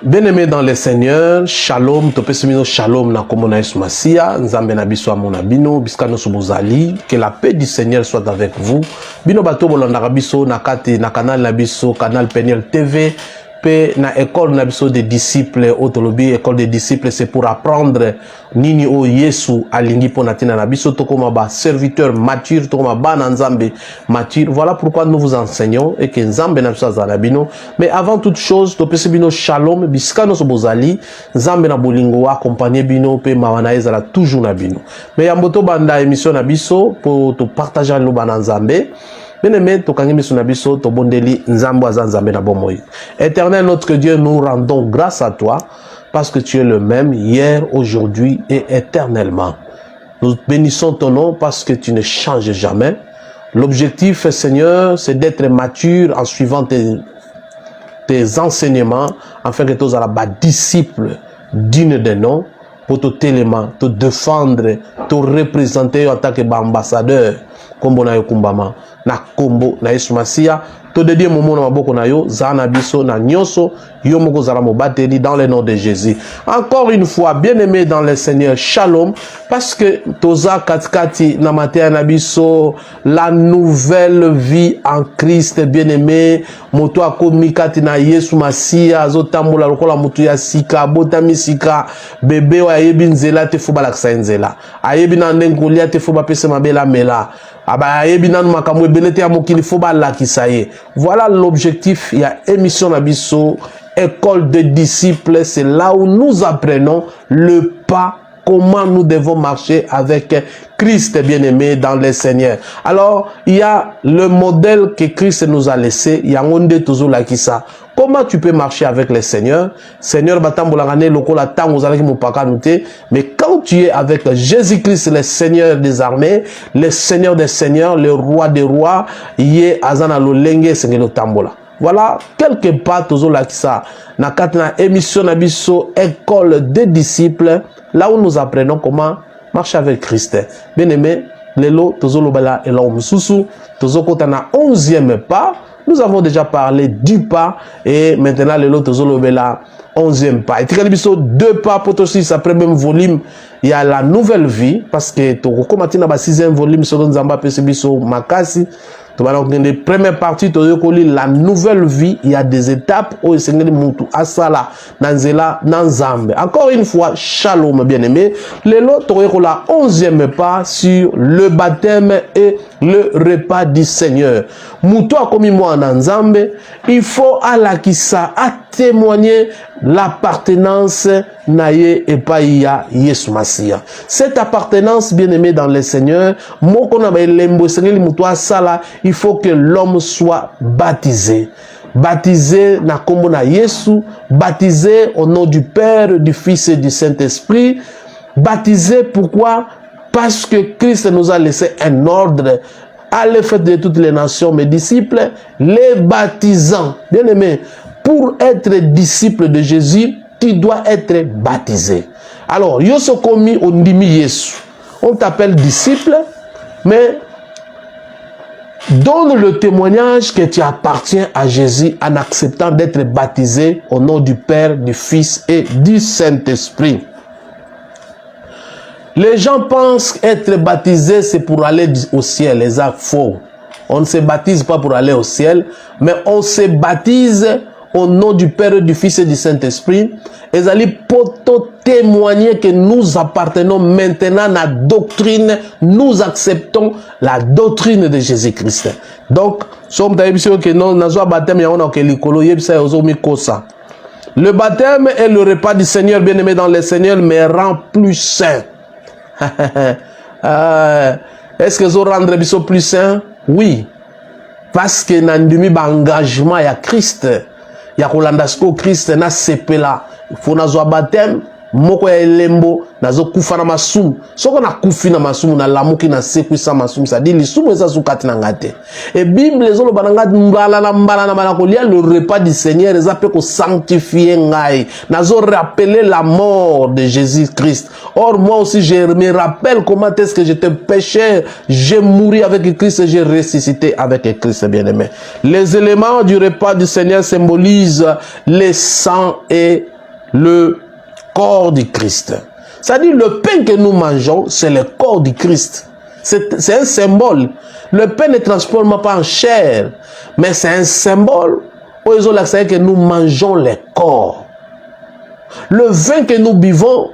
Bien-aimés dans le Seigneur, shalom, topesumino shalom na komona Yesu Masia, nzambe na biso amona bino, biskano subuzali, que la paix du Seigneur soit avec vous. Bino bato bolanda biso na kati na canal na biso, canal Peniel TV, pe na école na biso des disciples, autolobi école des disciples, c'est pour apprendre nini o Yesu alingi pona tina na biso tokoma ba serviteur mature, tokoma ba na nzambe mature. Voilà pourquoi nous vous enseignons et que nzambe na biso azala bino. Mais avant toute chose, topesi bino shalom, biskano sobozali, nzambe na bolingo accompagner bino pe mawana ezala toujours na bino. Mais yamboto banda émission na biso pour te partager lo bana nzambe. Bien-aimé, Éternel notre Dieu, nous rendons grâce à toi parce que tu es le même hier, aujourd'hui et éternellement. Nous bénissons ton nom parce que tu ne changes jamais. L'objectif, Seigneur, c'est d'être mature en suivant tes enseignements afin que tu sois disciple digne de nom pour te télément, te défendre, te représenter en tant qu'ambassadeur. Kombo na yo kumbama na kombo na Yesu Masia to dédié momo na maboko na yo zana biso na nyoso yo moko zala mo bateli dans le nom de Jésus. Encore une fois, bien-aimé dans le Seigneur, shalom, parce que toza katikati na matin na biso la nouvelle vie en Christ, bien-aimé, moto akomi kati na Yesu Masia azotambola lokola mutu ya sika botami sika bebe wa yebi nzela te fo balakisa nzela ayebi na ndengolia te fo bapese mabela mela. Voilà l'objectif. Il y a émission Nabiso, école de disciples. C'est là où nous apprenons le pas, comment nous devons marcher avec Christ bien-aimé dans le Seigneur. Alors, il y a le modèle que Christ nous a laissé. Il y a un monde toujours là qui ça. Comment tu peux marcher avec le Seigneur? Seigneur, mais quand tu es avec Jésus-Christ, le Seigneur des armées, le Seigneur des seigneurs, le roi des rois, voilà, quelque part, toujours là qui ça. Na katna émission nabiso, école des disciples, là où nous apprenons comment marcher avec Christ. Bien aimé, lelo, toujours le bala et l'homme sous, toujours quand on a 11e pas. Nous avons déjà parlé du pas et maintenant l'autre zolobela 11e pas. Et tu deux pas pour aussi sa première volume, il y a la nouvelle vie parce que tu recommandes na 6e volume sur Nzamba Pesebiso Makasi. Tu vas donc les premières parties tu la nouvelle vie, il y a des étapes où il Seigneur Moutou Asala Nanzela Nanzambe. Encore une fois, shalom bien-aimé. L'autre tu la 11e pas sur le baptême et le repas du Seigneur. Moutou a commis moi Nanzambe, il faut à la kissa à témoigner l'appartenance naye et pas ya Yesu Masia. Cette appartenance bien-aimée dans le Seigneur, il faut que l'homme soit baptisé. Baptisé na kombo na Yesu, baptisé au nom du Père, du Fils et du Saint-Esprit. Baptisé pourquoi? Parce que Christ nous a laissé un ordre. Allez faire de toutes les nations mes disciples, les baptisants. Bien-aimé, pour être disciple de Jésus, tu dois être baptisé. Alors, Yoso komi ondimi Yesu. On t'appelle disciple, mais donne le témoignage que tu appartiens à Jésus en acceptant d'être baptisé au nom du Père, du Fils et du Saint-Esprit. Les gens pensent être baptisé, c'est pour aller au ciel. Les actes faux. On ne se baptise pas pour aller au ciel, mais on se baptise au nom du Père, du Fils et du Saint-Esprit. Et allez pour témoigner que nous appartenons maintenant à la doctrine, nous acceptons la doctrine de Jésus-Christ. Donc, le baptême est le repas du Seigneur, bien-aimé dans le Seigneur, mais rend plus saint. Est-ce que vous rendre plus saint? Oui. Parce que nous avons un engagement à Christ. Il y a un Christ na sepela. Il faut un baptême moko ya elembo nazo kufa na masumu soko na kufi na masumu na lamuki na sekwisa masumu ça dit lisumu eza sukati na ngate et bible ezolo bananga mbala na mbala kolia le repas du Seigneur eza pe ko sanctifier ngai nazo rappeler la mort de Jésus-Christ. Or moi aussi je me rappelle comment est-ce que j'étais pécheur, j'ai mouru avec Christ et j'ai ressuscité avec Christ, bien-aimé. Les éléments du repas du Seigneur symbolisent le sang et le corps du Christ. C'est-à-dire le pain que nous mangeons, c'est le corps du Christ. C'est un symbole. Le pain ne transforme pas en chair, mais c'est un symbole. C'est que nous mangeons le corps. Le vin que nous buvons,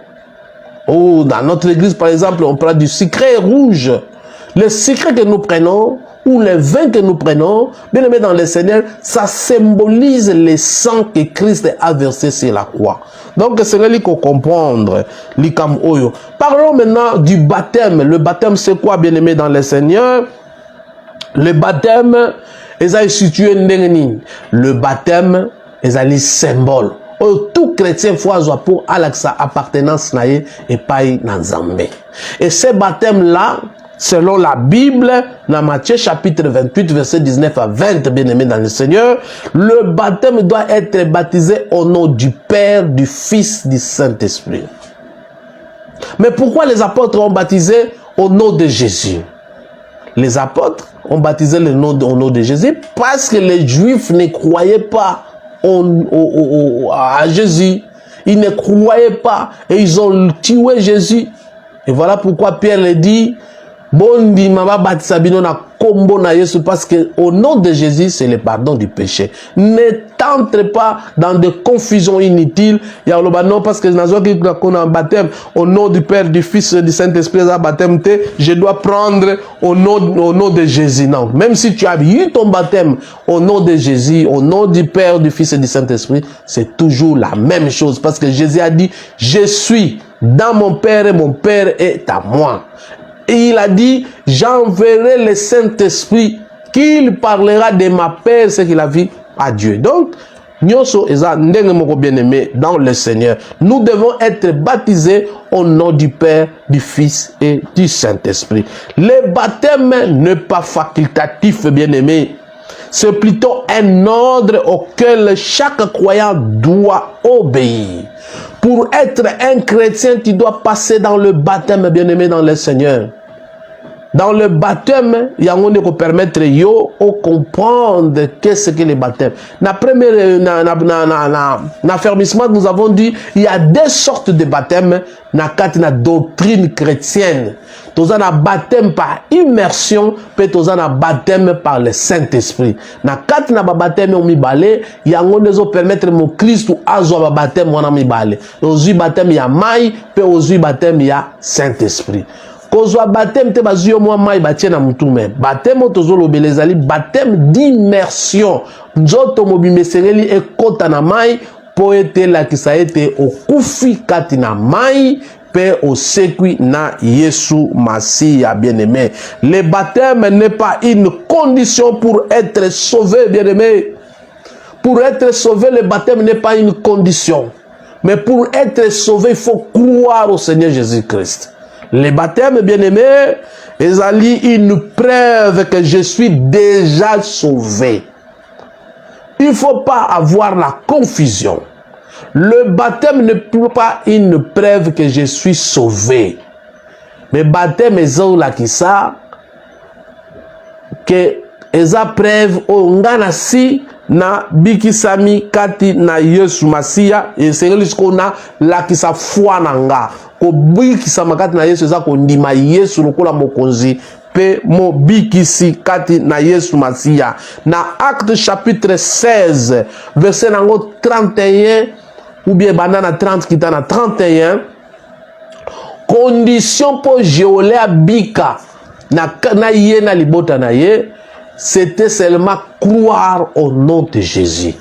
dans notre église par exemple, on prend du sucre rouge. Le sucre que nous prenons, ou le vin que nous prenons, bien aimé dans le Seigneur, ça symbolise le sang que Christ a versé sur la croix. Donc, c'est ce qu'il faut comprendre. Parlons maintenant du baptême. Le baptême, c'est quoi, bien aimé dans le Seigneur? Le baptême, est situé dans le baptême, est un symbole. Tout chrétien faut pour sa appartenance et pas dans Zambé. Et ce baptême-là, selon la Bible, dans Matthieu chapitre 28, verset 19 à 20, bien-aimé dans le Seigneur, le baptême doit être baptisé au nom du Père, du Fils, du Saint-Esprit. Mais pourquoi les apôtres ont baptisé au nom de Jésus? Les apôtres ont baptisé au nom de Jésus parce que les Juifs ne croyaient pas à Jésus. Ils ne croyaient pas et ils ont tué Jésus. Et voilà pourquoi Pierre le dit, Bondi mama batisabino na kombo na Yesu, parce que au nom de Jésus c'est le pardon du péché. Ne t'entre pas dans des confusions inutiles. Il y a le non parce que qu'on a un baptême au nom du Père, du Fils et du Saint-Esprit, baptême je dois prendre au nom de Jésus. Non, même si tu as eu ton baptême au nom de Jésus, au nom du Père, du Fils et du Saint-Esprit, c'est toujours la même chose, parce que Jésus a dit, je suis dans mon Père et mon Père est à moi. Et il a dit, j'enverrai le Saint-Esprit qu'il parlera de ma Père, ce qu'il a vu à Dieu. Donc, Nyoso eza ndenge moko bien-aimé dans le Seigneur. Nous devons être baptisés au nom du Père, du Fils et du Saint-Esprit. Le baptême n'est pas facultatif, bien-aimé. C'est plutôt un ordre auquel chaque croyant doit obéir. Pour être un chrétien, tu dois passer dans le baptême, bien-aimé dans le Seigneur. Dans le baptême, il y a un qui permettre yo de comprendre qu'est-ce que le baptême. Dans le premier affermissement, nous avons dit il y a deux sortes de baptême dans la doctrine chrétienne. Nous avons un baptême par immersion, puis nous avons un baptême par le Saint-Esprit. Dans le baptême, il y a un qui permettre mon Christ ou un baptême. Dans le baptême, il y a maï, puis dans le baptême, il y a Saint-Esprit. Kozwa baptême te bazio mwa mai batie na mutu me baptême tozolo belezali baptême d'immersion nzoto mobimesereli ekota na mai po ete la kisaete okufi kati na mai pe osekwi na Yesu Masia, bien-aimé. Le baptême n'est pas une condition pour être sauvé, bien-aimé. Pour être sauvé, le baptême n'est pas une condition. Mais pour être sauvé, il faut croire au Seigneur Jésus-Christ. Le baptême, bien-aimé, est une preuve que je suis déjà sauvé. Il ne faut pas avoir la confusion. Le baptême ne peut pas une preuve que je suis sauvé. Mais le baptême est là qui ça, que eza preuve o ngana si na bikisami kati na Yesu Masia et c'est ce na la qui sa foi nanga ko bikisama kati na Yesu eza ko ndima Yesu lokola mokonzi pe mo bikisi kati na Yesu Masia. Na Acte chapitre 16 verset nango 31 ou bien banana 30 qui na 31, condition pour Jéolé bika na ye na libota na ye, c'était seulement croire au nom de Jésus.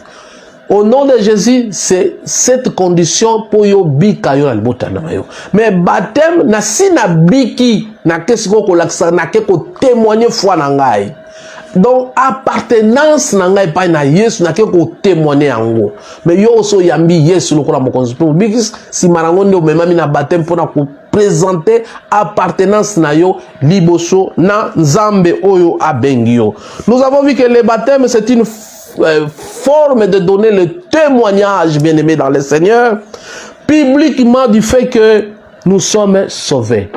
Au nom de Jésus, c'est cette condition pour yo bika yo na libota na yo. Mais baptême na si na biki na kesiko ko laksa na ke ko témoigner foi na ngai. Donc appartenance nanga epai na Yesu na ke ko témoigner yango. Mais yo so yambi Yesu lokola mokonzi pe bikis si marango nde omemami na baptême mpona ko présenter appartenance na yo liboso na Nzambe oyo abengi yo. Nous avons vu que le baptême c'est une forme de donner le témoignage, bien aimé dans le Seigneur, publiquement du fait que nous sommes sauvés.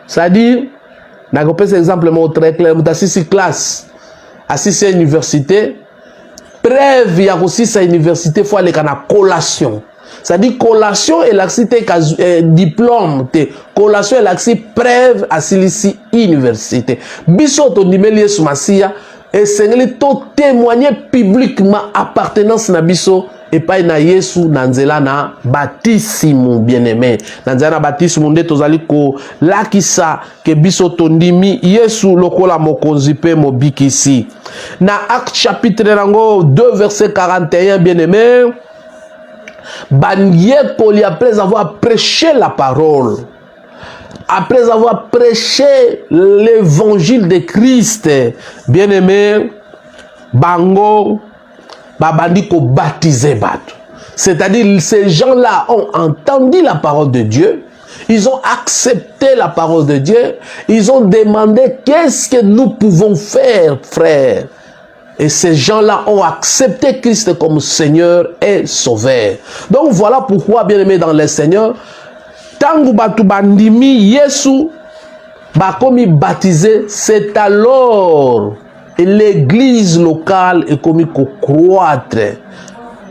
C'est-à-dire, je vais prendre exemple très clair, vous assistez classe, assistez à l'université, preuve, il y a aussi sa université, il faut aller à la collation. C'est-à-dire, collation et l'accident diplôme, collation et l'accident preuve à l'université. Bissot, on dit, et c'est témoigner publiquement appartenance na biso et pas na Yesu nanzela na baptisme bien-aimé nanzela na baptisme nde tozali ko lakisa ke biso tondimi Yesu lokola mokonzi pe mobikisi na Acte chapitre 2 verset 41 bien-aimé Banyekoli après avoir prêché la parole, après avoir prêché l'évangile de Christ, bien-aimé, bango, babandiko baptisé batu. C'est-à-dire, ces gens-là ont entendu la parole de Dieu, ils ont accepté la parole de Dieu, ils ont demandé qu'est-ce que nous pouvons faire, frère. Et ces gens-là ont accepté Christ comme Seigneur et Sauveur. Donc voilà pourquoi, bien-aimé dans le Seigneur, Tangu batu bandimi Yesu bakomi baptisé, c'est alors l'église locale est commis qu'on croître.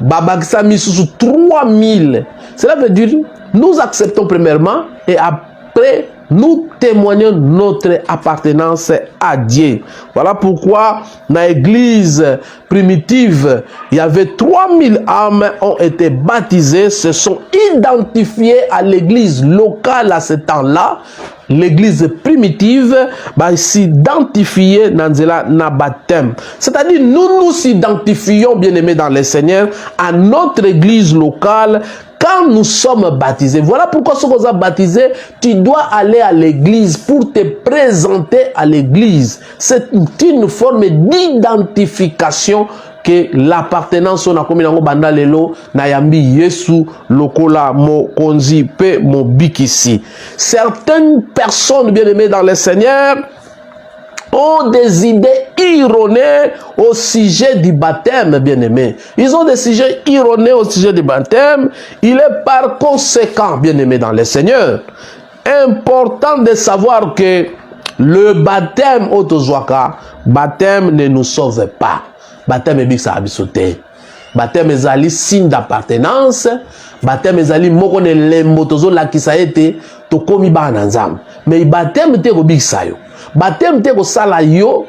Babakisa misusu 3000. Cela veut dire nous acceptons premièrement et après nous témoignons notre appartenance à Dieu. Voilà pourquoi dans l'église primitive, il y avait 3000 âmes ont été baptisées, se sont identifiées à l'église locale à ce temps-là. L'église primitive s'identifier dans le baptême. C'est-à-dire, nous nous identifions, bien-aimés dans le Seigneur, à notre église locale quand nous sommes baptisés. Voilà pourquoi si vous êtes baptisé, tu dois aller à l'église pour te présenter à l'église. C'est une forme d'identification que l'appartenance on a commis dans banda lelo na yambi Yesu lokola mo konzi pe mo bikisi. Certaines personnes bien-aimées dans le Seigneur ont des idées erronées au sujet du baptême, bien-aimés. Ils ont des sujets erronés au sujet du baptême. Il est par conséquent, bien-aimés dans le Seigneur, important de savoir que le baptême au Tozwaka, baptême ne nous sauve pas. Baptême est ça abisoté. Baptême est un signe d'appartenance. Baptême est un mot qu'on est le motozo la qui ça été to komi ba nanzam. Mais baptême te ko biksa yo. Baptême te ko sala yo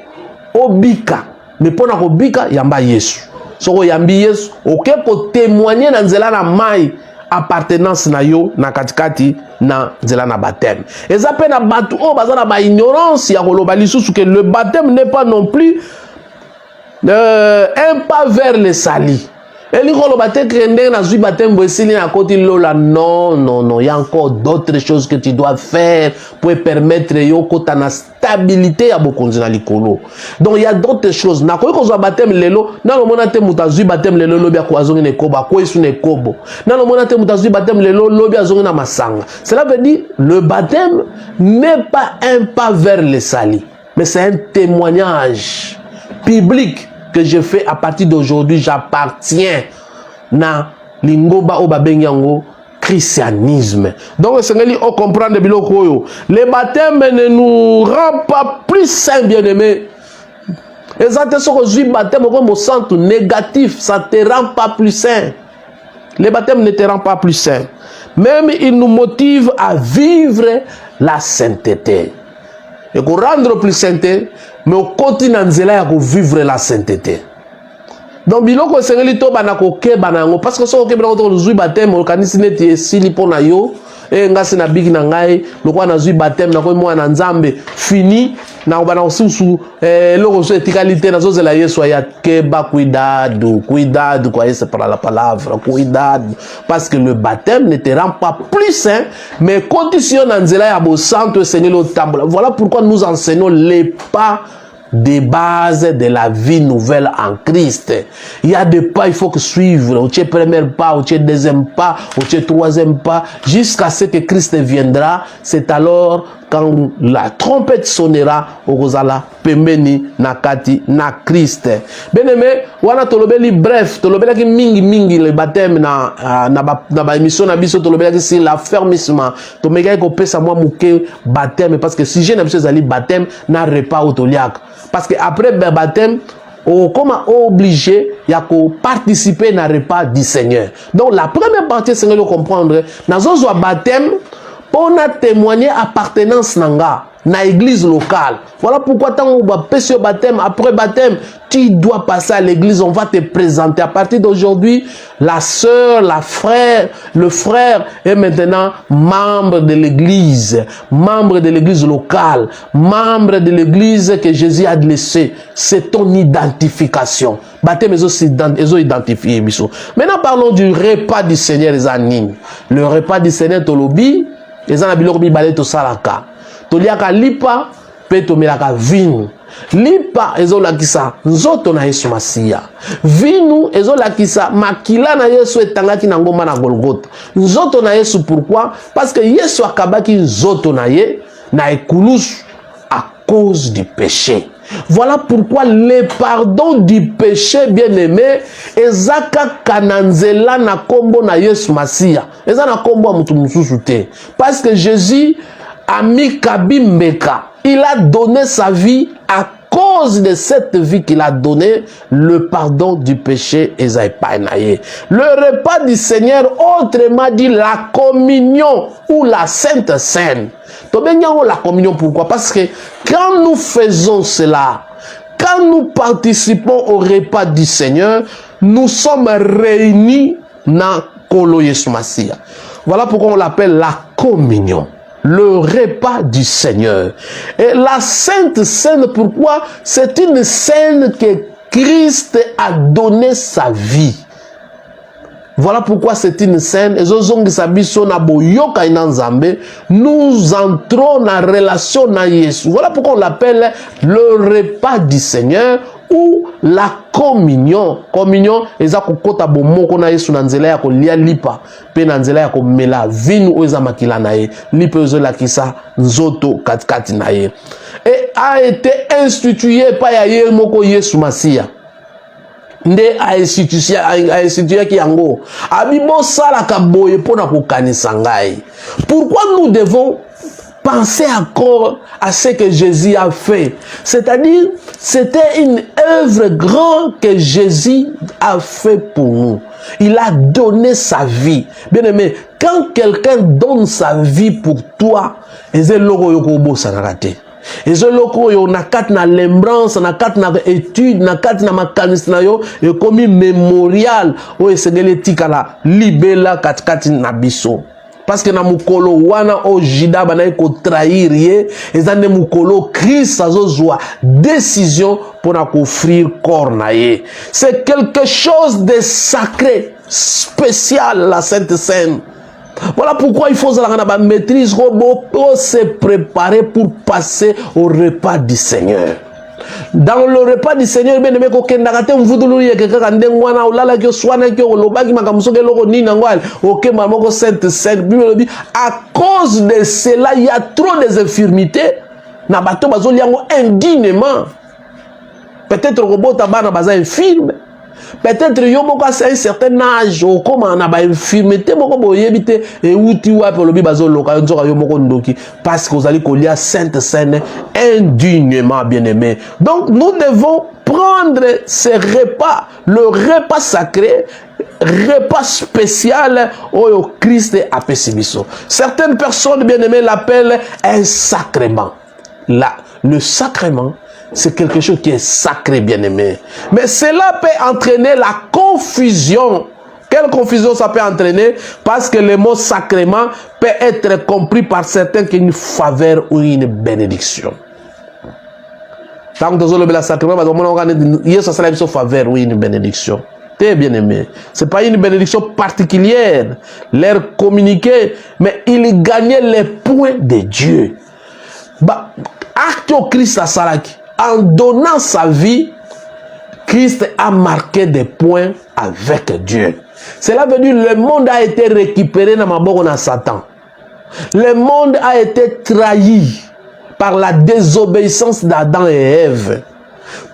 obika. Mais pona ko bika yamba Yesu. Soko yambi Yesu oke ko témoigner na nzela na mai appartenance na yo na katikati na nzela na baptême. Et ça pe na batu o bazana ba ignorance ya koloba lisusu que le baptême n'est pas non plus un pas vers le sali. Et non, non, non, il y a encore d'autres choses que tu dois faire pour permettre à la stabilité à beaucoup de l'icolo. Donc il y a d'autres choses. Na ko ko baptême lelo, na lo mona te mutazu baptême lelo lobi akwazongi ne koba, ko isu ne kobo. Na lo mona te mutazu baptême lelo lobi azongi na masanga. Cela veut dire le baptême n'est pas un pas vers le sali, mais c'est un témoignage public que je fais à partir d'aujourd'hui. J'appartiens na lingoba obabenyango christianisme. Donc on comprend de biloko. Le baptême ne nous rend pas plus saints, bien-aimés. Et ça te ce baptême comme au centre négatif, ça te rend pas plus saint. Le baptême ne te rend pas plus saint. Même il nous motive à vivre la sainteté. Et pour rendre plus sainteté, mais au continent à vivre la sainteté. Donc biloko sengeli to banako ke banango parce que so ke banako to zui baptême organisi neti sili pona yo e ngasi na bigi na ngai lokwa na zui baptême na ko mo na nzambe fini na bana osusu loko so etikalité na zozela Yesu ya ke ba cuidado com essa para la palavra, cuidado parce que le baptême ne te rend pas plus saint mais condition na nzela ya bo santo Seigneur le temple. Voilà pourquoi nous enseignons les pas des bases de la vie nouvelle en Christ. Il y a des pas, il faut que suivre. Au premier pas, au deuxième pas, au troisième pas, jusqu'à ce que Christ viendra. C'est alors quand la trompette sonnera, au Rosala, Pemeni, Nakati, na Christ. Bien aimé, wana tolobeli bref, tolobeli ki mingi le baptême na ba émission na biso tolobeli ki si l'affermissement. Tomega ko pesa moi muke baptême parce que si je n'ai pas ali baptême na repas autoliak. Parce que après le baptême, comment obligé il y a qu'à participer na repas du Seigneur. Donc la première partie Seigneur de comprendre, dans un baptême pour témoigner appartenance nanga na église locale. Voilà pourquoi tant on va passer au baptême, après baptême, tu dois passer à l'église, on va te présenter. À partir d'aujourd'hui, la sœur, la frère, le frère est maintenant membre de l'église locale, membre de l'église que Jésus a laissé. C'est ton identification. Baptême, ils ont identifié. Maintenant, parlons du repas du Seigneur, les amis. Le repas du Seigneur, Tolobi, les amis, balé to salaka. Toliaka lipa pe tomelaka vinu. Lipa ezolakisa nzoto na Yesu Masiya. Vinu ezolakisa makila na Yesu etangaki na ngomba na Golgotha. Nzoto na Yesu pourquoi? Parce que Yesu akabaki nzoto na ye na ekulusu à cause du péché. Voilà pourquoi le pardon du péché, bien-aimé, ezaka kananzela na kombo na Yesu Masiya. Eza na kombo mutu mususu te. Parce que Jésus Ami Kabimbeka, il a donné sa vie à cause de cette vie qu'il a donnée, le pardon du péché Esaïpaïnaïe. Le repas du Seigneur, autrement dit la communion ou la Sainte Seine. La communion, pourquoi? Parce que quand nous faisons cela, quand nous participons au repas du Seigneur, nous sommes réunis dans Kolo Yesu Masiya. Voilà pourquoi on l'appelle la communion. Le repas du Seigneur. Et la Sainte Seine, pourquoi? C'est une scène que Christ a donné sa vie. Voilà pourquoi c'est une scène. Nous entrons en relation avec Jésus. Voilà pourquoi on l'appelle le repas du Seigneur ou la communion. Communion, eza kokota bomoko na Yesu na nzela ya kolia lipa pe na nzela ya komela vinu oza makila na ye lipa ozo lakisa nzoto katikati na ye. Et a été institué par ya moko Yesu Masiya. Nde a institué ki yango. Abibo sala kaboye pona kokanisa ngai. Pourquoi nous devons penser encore à ce que Jésus a fait? C'est-à-dire, c'était une œuvre grande que Jésus a fait pour nous. Il a donné sa vie. Bien aimé, quand quelqu'un donne sa vie pour toi, c'est logo yokobo sanarate. Et ce loko yo nakat na lembranche, nakat na étude, nakat na makanisi na yo, yo komi mémorial o esengeli tikala libela katikati na biso. Parce que na mukolo wana o jida banaye ko trahir ye, ezane mukolo Christ azozwa décision pour na offrir corps na ye. C'est quelque chose de sacré, spécial la Sainte Seine. Voilà pourquoi il faut la maîtrise, se préparer pour passer au repas du Seigneur. Dans le repas du Seigneur, bien aimé, à cause de cela, il y a trop des infirmités. Indignement. Peut-être robot tabana baza infirme. Peut-être yo moko à un certain âge ou comme on a ba infirmité moko boyebite et outi wa pe lobi bazo loka nzoka yo moko ndoki parce que vous allez coller Sainte Seine indignement, bien aimé. Donc nous devons prendre ces repas, le repas sacré, repas spécial au Christ a pessibiso. Certaines personnes, bien aimées, l'appellent un sacrement. Là, le sacrement, c'est quelque chose qui est sacré, bien aimé. Mais cela peut entraîner la confusion. Quelle confusion ça peut entraîner? Parce que le mot sacrement peut être compris par certains comme une faveur ou une bénédiction. Tant que vous avez le sacrement, il y a une faveur ou une bénédiction. T'es bien aimé. Ce n'est pas une bénédiction particulière, leur communiquer, mais il gagnait les points de Dieu. Acte au Christ à Salaki. en donnant sa vie, Christ a marqué des points avec Dieu. Cela veut dire que le monde a été récupéré dans Maboko na Satan. Le monde a été trahi par la désobéissance d'Adam et Ève.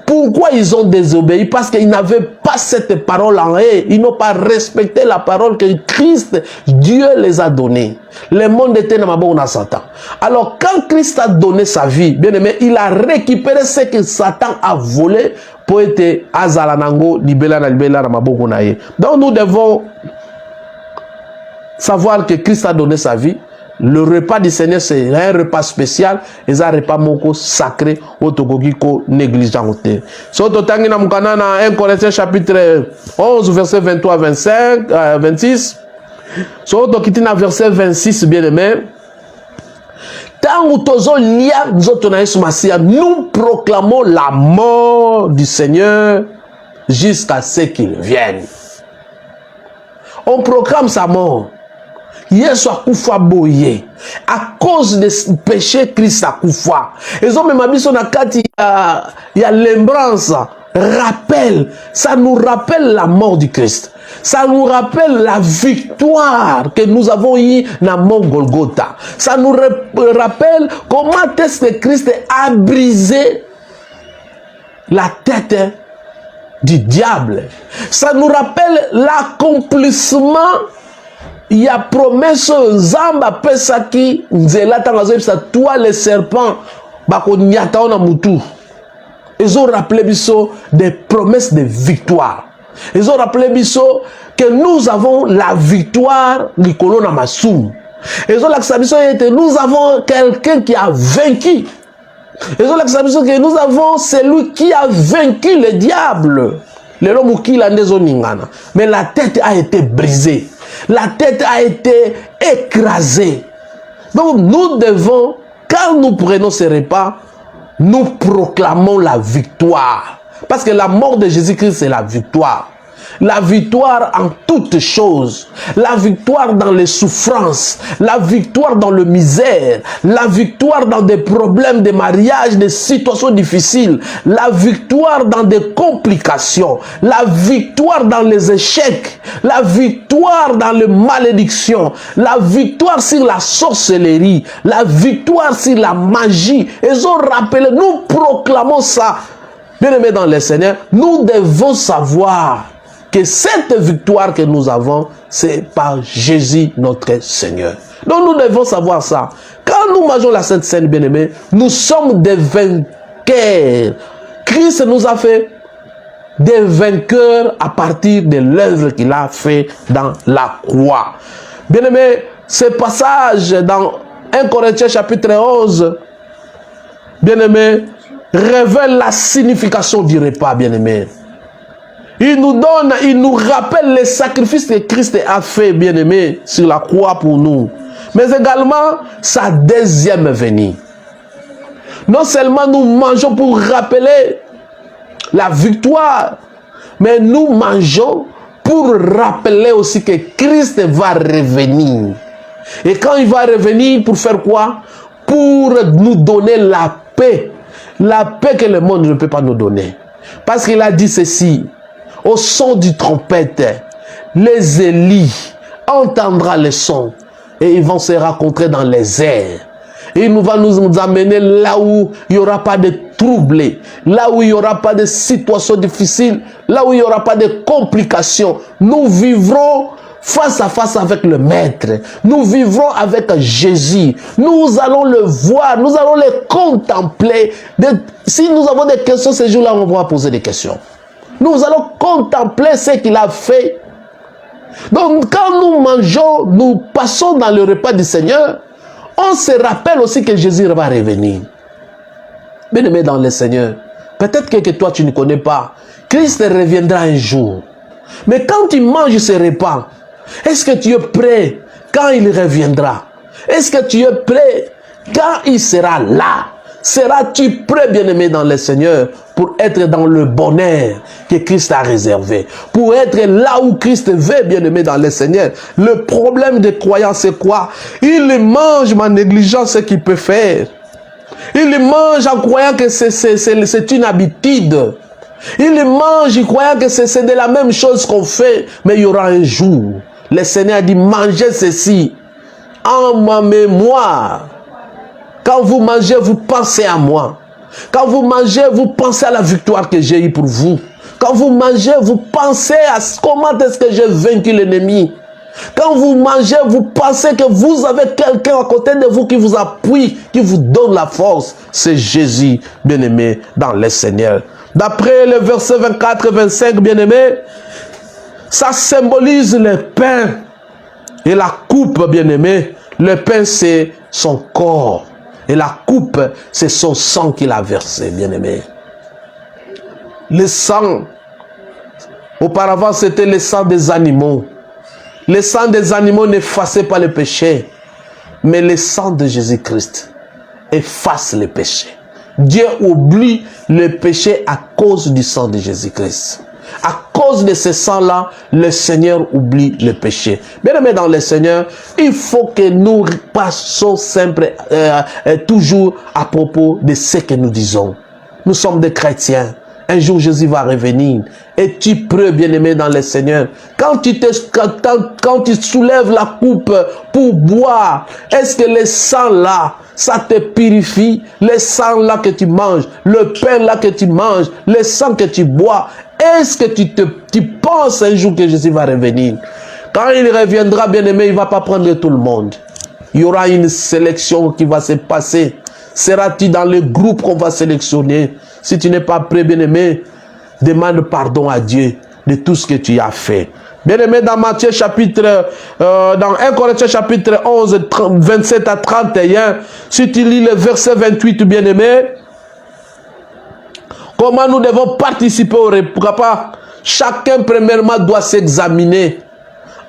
Pourquoi ils ont désobéi? Parce qu'ils n'avaient pas cette parole en eux. Ils n'ont pas respecté la parole que Christ, Dieu les a donnée. Le monde était dans Maboko na Satan. Alors quand Christ a donné sa vie, bien aimé, il a récupéré ce que Satan a volé pour être azalanango libela na libela na maboko na ye. Donc nous devons savoir que Christ a donné sa vie. Le repas du Seigneur, c'est un repas spécial. Et un repas moko sacré. Otokokiko négligent. Soto tangi na mukana na 1 Corinthiens chapitre 11, verset 23 à 26. Soto kiti na verset 26, bien aimé. Nous proclamons la mort du Seigneur jusqu'à ce qu'il vienne. On proclame sa mort. Yesu akufa boye. À cause des péchés, Christ akufa. Et ont même abisso na kati ya l'embrance. Rappel. Ça nous rappelle la mort du Christ. Ça nous rappelle la victoire que nous avons eue dans Mont Golgotha. Ça nous rappelle comment est-ce que Christ a brisé la tête du diable. Ça nous rappelle l'accomplissement. Il y a promesse Zamba Pesaki Nzela Tangazoïpsa, toi les serpents, Bako Nyata on a mutu. Ils ont rappelé biso des promesses de victoire. Ils ont rappelé biso que nous avons la victoire Nicolo Namasoum. Ils ont rappelé que nous avons quelqu'un qui a vaincu. Ils ont rappelé que nous avons celui qui a vaincu le diable. Mais la tête a été brisée. La tête a été écrasée. Donc nous devons, quand nous prenons ce repas, nous proclamons la victoire. Parce que la mort de Jésus-Christ, c'est la victoire. La victoire en toutes choses. La victoire dans les souffrances. La victoire dans le misère. La victoire dans des problèmes de mariage, des situations difficiles. La victoire dans des complications. La victoire dans les échecs. La victoire dans les malédictions. La victoire sur la sorcellerie. La victoire sur la magie. Ils ont rappelé, nous proclamons ça. Bien-aimés dans le Seigneur, nous devons savoir que cette victoire que nous avons, c'est par Jésus notre Seigneur. Donc nous devons savoir ça. Quand nous mangeons la Sainte Seine, bien-aimés, nous sommes des vainqueurs. Christ nous a fait des vainqueurs à partir de l'œuvre qu'il a fait dans la croix. Bien-aimés, ce passage dans 1 Corinthiens chapitre 11, bien-aimés, révèle la signification du repas, bien-aimés. Il nous donne, il nous rappelle les sacrifices que Christ a fait, bien-aimé, sur la croix pour nous. Mais également, sa deuxième venue. Non seulement nous mangeons pour rappeler la victoire, mais nous mangeons pour rappeler aussi que Christ va revenir. Et quand il va revenir, pour faire quoi? Pour nous donner la paix. La paix que le monde ne peut pas nous donner. Parce qu'il a dit ceci. Au son du trompette, les Élis entendra le son et ils vont se rencontrer dans les airs. Et il va nous amener là où il n'y aura pas de troubles, là où il n'y aura pas de situations difficiles, là où il n'y aura pas de complications. Nous vivrons face à face avec le Maître. Nous vivrons avec Jésus. Nous allons le voir, nous allons le contempler. Si nous avons des questions ce jour-là, on va poser des questions. Nous allons contempler ce qu'il a fait. Donc, quand nous mangeons, nous passons dans le repas du Seigneur, on se rappelle aussi que Jésus va revenir. Bien-aimé dans le Seigneur, peut-être que toi tu ne connais pas, Christ reviendra un jour. Mais quand tu manges ce repas, est-ce que tu es prêt quand il reviendra? Est-ce que tu es prêt quand il sera là? Seras-tu prêt, bien-aimé dans le Seigneur, pour être dans le bonheur que Christ a réservé? Pour être là où Christ veut, bien-aimé dans le Seigneur. Le problème des croyants, c'est quoi? Il mange ma négligence, ce qu'il peut faire. Il mange en croyant que c'est une habitude. Il mange en croyant que c'est de la même chose qu'on fait. Mais il y aura un jour, le Seigneur a dit, mangez ceci en ma mémoire. Quand vous mangez, vous pensez à moi. Quand vous mangez, vous pensez à la victoire que j'ai eue pour vous. Quand vous mangez, vous pensez à comment est-ce que j'ai vaincu l'ennemi. Quand vous mangez, vous pensez que vous avez quelqu'un à côté de vous qui vous appuie, qui vous donne la force. C'est Jésus, bien-aimé, dans le Seigneur. D'après le verset 24 et 25, bien-aimé, ça symbolise le pain et la coupe, bien-aimé. Le pain, c'est son corps. Et la coupe, c'est son sang qu'il a versé, bien-aimé. Le sang, auparavant, c'était le sang des animaux. Le sang des animaux n'effaçait pas le péché. Mais le sang de Jésus-Christ efface le péché. Dieu oublie le péché à cause du sang de Jésus-Christ. À cause de ce sang-là, le Seigneur oublie le péché. Bien aimé dans le Seigneur, il faut que nous passions toujours à propos de ce que nous disons. Nous sommes des chrétiens. Un jour, Jésus va revenir. Es-tu prêt, bien-aimé dans le Seigneur? Quand tu soulèves la coupe pour boire, est-ce que le sang là, ça te purifie? Le sang là que tu manges, le pain là que tu manges, le sang que tu bois, est-ce que tu penses un jour que Jésus va revenir? Quand il reviendra, bien-aimé, il ne va pas prendre tout le monde. Il y aura une sélection qui va se passer. Seras-tu dans le groupe qu'on va sélectionner? Si tu n'es pas prêt, bien-aimé, demande pardon à Dieu de tout ce que tu as fait. Bien-aimé, dans Matthieu chapitre, dans 1 Corinthiens chapitre 11, 27 à 31, si tu lis le verset 28, bien-aimé, comment nous devons participer au repas? Chacun, premièrement, doit s'examiner.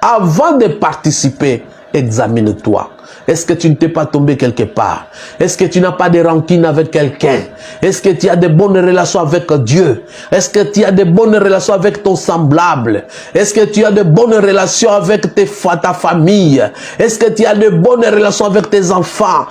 Avant de participer, examine-toi. Est-ce que tu ne t'es pas tombé quelque part? Est-ce que tu n'as pas de rancune avec quelqu'un? Est-ce que tu as de bonnes relations avec Dieu? Est-ce que tu as de bonnes relations avec ton semblable? Est-ce que tu as de bonnes relations avec ta famille? Est-ce que tu as de bonnes relations avec tes enfants?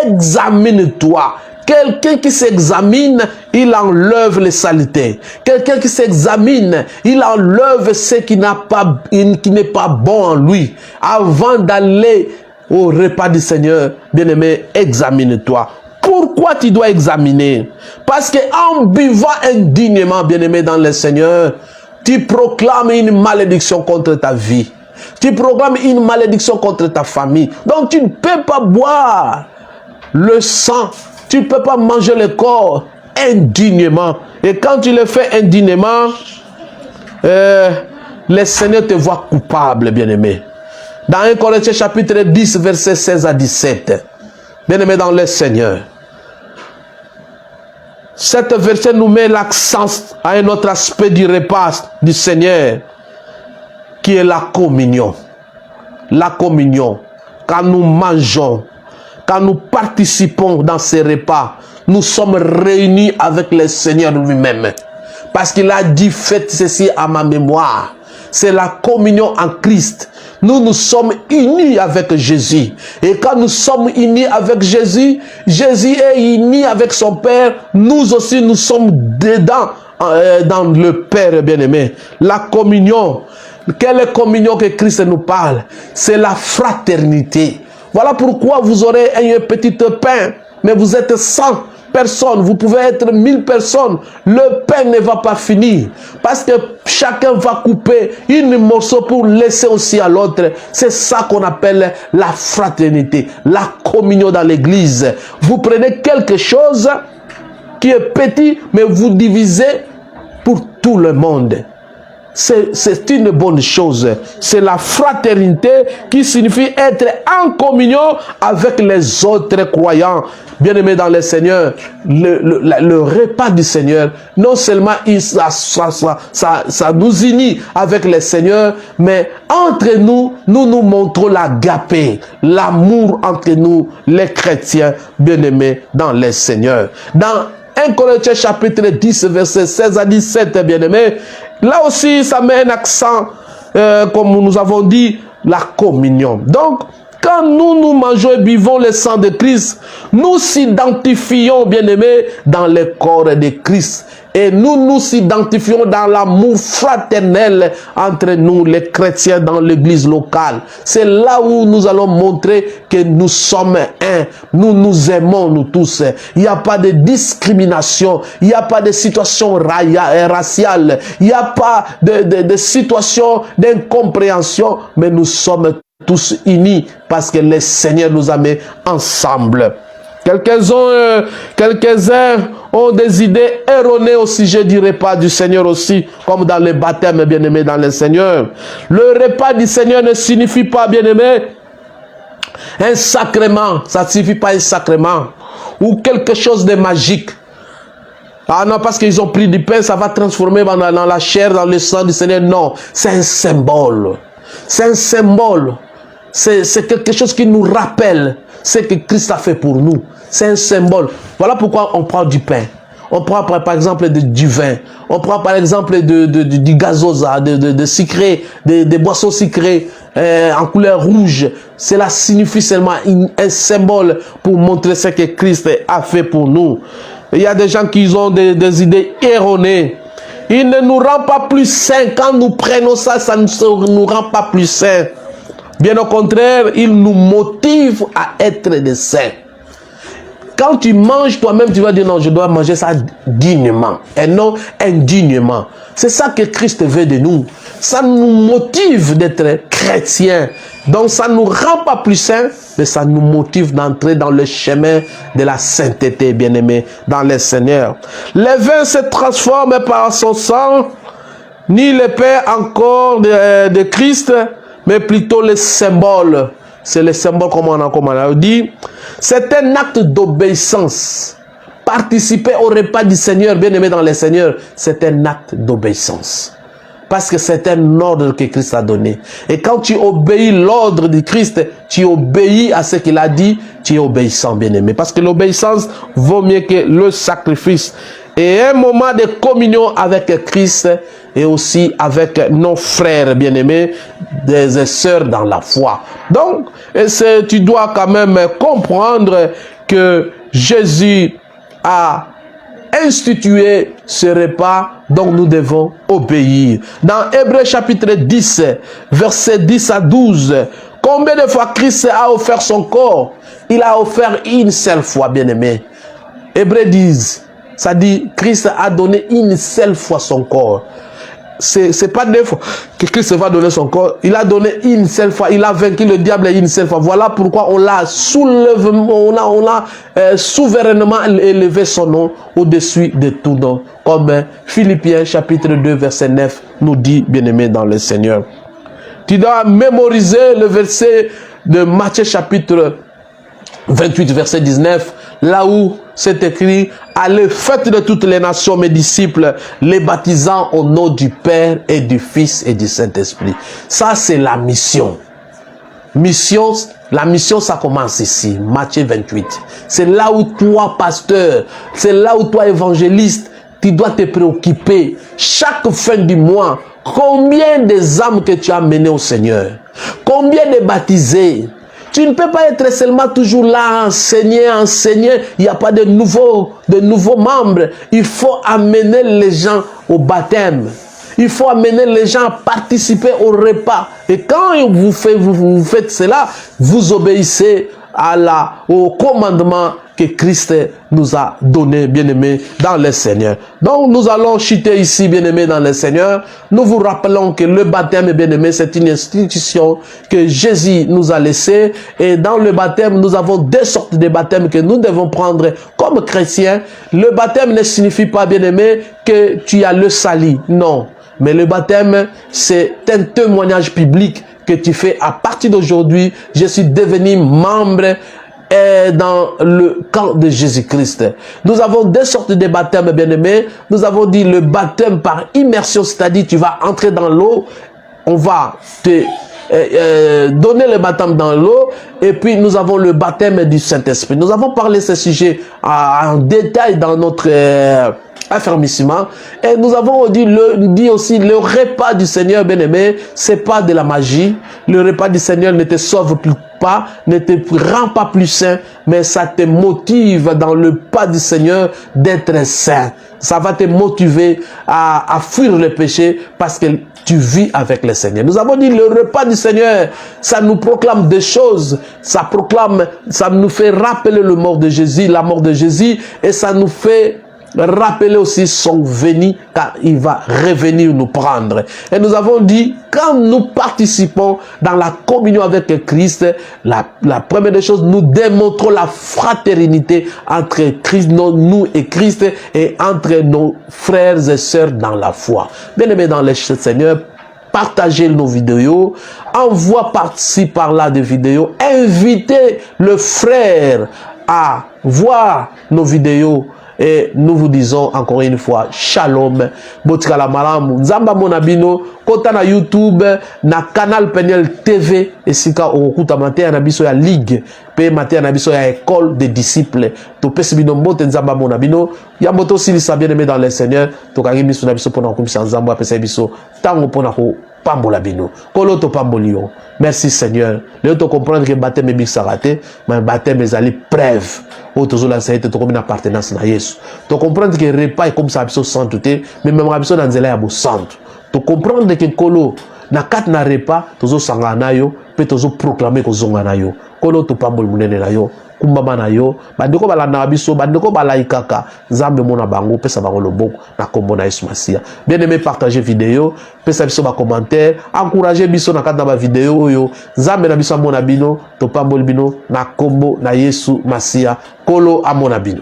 Examine-toi. Quelqu'un qui s'examine, il enlève les saletés. Quelqu'un qui s'examine, il enlève ce qui n'est pas bon en lui. Avant d'aller au repas du Seigneur, bien-aimé, examine-toi. Pourquoi tu dois examiner? Parce qu'en buvant indignement, bien-aimé dans le Seigneur, tu proclames une malédiction contre ta vie. Tu proclames une malédiction contre ta famille. Donc tu ne peux pas boire le sang. Tu ne peux pas manger le corps indignement. Et quand tu le fais indignement, le Seigneur te voit coupable, bien-aimé. Dans 1 Corinthiens chapitre 10, verset 16 à 17. Bien-aimé dans le Seigneur. Cette verset nous met l'accent à un autre aspect du repas du Seigneur, qui est la communion. La communion. Quand nous mangeons, quand nous participons dans ces repas, nous sommes réunis avec le Seigneur lui-même. Parce qu'il a dit, faites ceci à ma mémoire. C'est la communion en Christ. Nous sommes unis avec Jésus. Et quand nous sommes unis avec Jésus, Jésus est uni avec son Père. Nous aussi, nous sommes dedans, dans le Père bien-aimé. La communion. Quelle communion que Christ nous parle? C'est la fraternité. Voilà pourquoi vous aurez un petit pain, mais vous êtes 100 personnes, vous pouvez être 1000 personnes. Le pain ne va pas finir, parce que chacun va couper une morceau pour laisser aussi à l'autre. C'est ça qu'on appelle la fraternité, la communion dans l'église. Vous prenez quelque chose qui est petit, mais vous divisez pour tout le monde. C'est une bonne chose. C'est la fraternité qui signifie être en communion avec les autres croyants. Bien-aimés dans le Seigneur, le repas du Seigneur, non seulement ça nous unit avec le Seigneur, mais entre nous, nous montrons l'agapé, l'amour entre nous, les chrétiens bien-aimés dans le Seigneur. Dans 1 Corinthiens chapitre 10, verset 16 à 17, bien-aimés, là aussi, ça met un accent, comme nous avons dit, la communion. Donc, Quand nous mangeons et buvons le sang de Christ, nous s'identifions, bien-aimés, dans le corps de Christ. Et nous s'identifions dans l'amour fraternel entre nous, les chrétiens, dans l'église locale. C'est là où nous allons montrer que nous sommes un. Nous nous aimons, nous tous. Il n'y a pas de discrimination. Il n'y a pas de situation raciale. Il n'y a pas de situation d'incompréhension. Mais nous sommes tous unis parce que le Seigneur nous a mis ensemble. Quelques-uns ont des idées erronées au sujet du repas du Seigneur aussi, comme dans le baptême, bien-aimé, dans le Seigneur. Le repas du Seigneur ne signifie pas, bien-aimé, un sacrement. Ça ne signifie pas un sacrement ou quelque chose de magique. Ah non, parce qu'ils ont pris du pain, ça va transformer dans la chair, dans le sang du Seigneur. Non, c'est un symbole. C'est un symbole. C'est quelque chose qui nous rappelle ce que Christ a fait pour nous. C'est un symbole. Voilà pourquoi on prend du pain. On prend par exemple du vin. On prend par exemple du gazosa, de sucré, des boissons sucrées en couleur rouge. Cela signifie seulement un symbole pour montrer ce que Christ a fait pour nous. Il y a des gens qui ont des idées erronées. Il ne nous rend pas plus saints. Quand nous prenons ça, ça ne nous rend pas plus saints. Bien au contraire, il nous motive à être des saints. Quand tu manges toi-même, tu vas dire non, je dois manger ça dignement et non indignement. C'est ça que Christ veut de nous. Ça nous motive d'être chrétiens. Donc ça ne nous rend pas plus saints, mais ça nous motive d'entrer dans le chemin de la sainteté, bien-aimés, dans le Seigneur. Le vin se transforme par son sang, ni le pain encore de Christ, mais plutôt le symbole. C'est le symbole, comme on a dit. C'est un acte d'obéissance. Participer au repas du Seigneur, bien-aimé dans le Seigneur, c'est un acte d'obéissance. Parce que c'est un ordre que Christ a donné. Et quand tu obéis l'ordre de Christ, tu obéis à ce qu'il a dit, tu es obéissant, bien-aimé. Parce que l'obéissance vaut mieux que le sacrifice. Et un moment de communion avec Christ et aussi avec nos frères bien-aimés, des sœurs dans la foi. Donc, tu dois quand même comprendre que Jésus a institué ce repas, donc nous devons obéir. Dans Hébreux chapitre 10, versets 10 à 12, combien de fois Christ a offert son corps? Il a offert une seule fois, bien-aimé. Hébreux 10, ça dit, Christ a donné une seule fois son corps. C'est pas deux fois que Christ va donner son corps. Il a donné une seule fois. Il a vaincu le diable une seule fois. Voilà pourquoi on l'a souverainement élevé son nom au-dessus de tout nom. Comme Philippiens chapitre 2 verset 9 nous dit, bien-aimé dans le Seigneur. Tu dois mémoriser le verset de Matthieu chapitre 28 verset 19. Là où c'est écrit, allez, faites de toutes les nations mes disciples, les baptisant au nom du Père et du Fils et du Saint-Esprit. Ça, c'est la mission. La mission, ça commence ici, Matthieu 28. C'est là où toi, pasteur, c'est là où toi, évangéliste, tu dois te préoccuper. Chaque fin du mois, combien des âmes que tu as menées au Seigneur? Combien de baptisés? Tu ne peux pas être seulement toujours là, enseigner. Il n'y a pas de nouveaux membres. Il faut amener les gens au baptême. Il faut amener les gens à participer au repas. Et quand vous faites cela, vous obéissez au commandement que Christ nous a donné, bien-aimés, dans le Seigneur. Donc, nous allons chuter ici, bien-aimés, dans le Seigneur. Nous vous rappelons que le baptême, bien-aimés, c'est une institution que Jésus nous a laissée. Et dans le baptême, nous avons deux sortes de baptêmes que nous devons prendre comme chrétiens. Le baptême ne signifie pas, bien-aimés, que tu as le salut. Non. Mais le baptême, c'est un témoignage public que tu fais à partir d'aujourd'hui. Je suis devenu membre dans le camp de Jésus-Christ. Nous avons deux sortes de baptêmes, bien-aimés. Nous avons dit le baptême par immersion, c'est-à-dire tu vas entrer dans l'eau, on va te donner le baptême dans l'eau, et puis nous avons le baptême du Saint-Esprit. Nous avons parlé de ce sujet en détail dans notre affermissement, et nous avons dit aussi le repas du Seigneur, bien-aimé, c'est pas de la magie. Le repas du Seigneur ne te sauve pas, ne te rend pas plus saint, mais ça te motive dans le pas du Seigneur d'être saint. Ça va te motiver à fuir le péché parce que tu vis avec le Seigneur. Nous avons dit le repas du Seigneur, ça nous proclame des choses, ça nous fait rappeler le mort de Jésus, la mort de Jésus, et ça nous fait rappeler aussi son venu, car il va revenir nous prendre. Et nous avons dit, quand nous participons dans la communion avec Christ, la première des choses, nous démontrons la fraternité entre Christ, nous et Christ, et entre nos frères et sœurs dans la foi. Bien-aimés dans le Seigneur, partagez nos vidéos, envoie par-ci par-là des vidéos, invitez le frère à voir nos vidéos. Et nous vous disons encore une fois, shalom, botikala malamu, nzamba monabino, kota na YouTube, na canal Peniel TV, et sika okuta matin na biso ya ligue, pe matin na biso ya école des disciples, to pesibino mbote nzamba monabino, ya moto silisa bien aimé dans le Seigneur, to kangi biso na biso pona kumisa nzamba pesa biso, tango pona ko pambola bino, kolo to pambolio. Merci Seigneur. Léo to comprendre que baptême est raté, mais baptême est allé preuve. Toujours la sainteté, to comme une appartenance na Yesu. To comprendre que repas est comme ça biso sainteté, mais même biso na nzela ya bo centre. To comprendre que kolo na kat na repas, tozo sanga na yo, pe tozo proclamer ko zonga na yo. Kolo to pambol munene na yo. Kumbama na yo, bandeko balanda biso, bandeko balaikaka, nzambe mona bango, pesa bango loboko, na kombo na Yesu Masia. Bien aimé, partagez vidéo, pesa biso ba commentaire, encouragez biso na kata ba vidéo oyo, nzambe na biso mona bino, to pambol bino, na kombo na Yesu Masia, kolo amona bino.